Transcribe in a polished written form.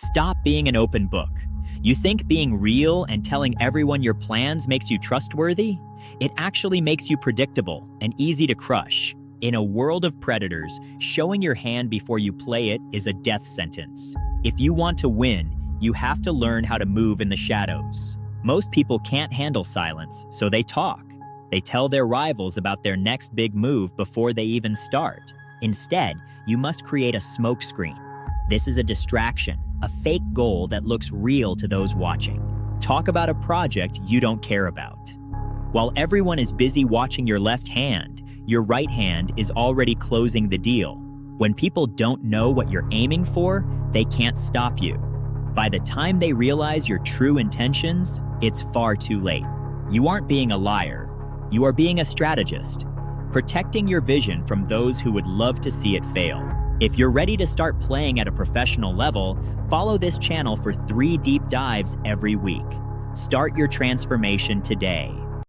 Stop being an open book. You think being real and telling everyone your plans makes you trustworthy? It actually makes you predictable and easy to crush. In a world of predators, showing your hand before you play it is a death sentence. If you want to win, you have to learn how to move in the shadows. Most people can't handle silence, so they talk. They tell their rivals about their next big move before they even start. Instead, you must create a smokescreen. This is a distraction, a fake goal that looks real to those watching. Talk about a project you don't care about. While everyone is busy watching your left hand, your right hand is already closing the deal. When people don't know what you're aiming for, they can't stop you. By the time they realize your true intentions, it's far too late. You aren't being a liar. You are being a strategist, protecting your vision from those who would love to see it fail. If you're ready to start playing at a professional level, follow this channel for 3 deep dives every week. Start your transformation today.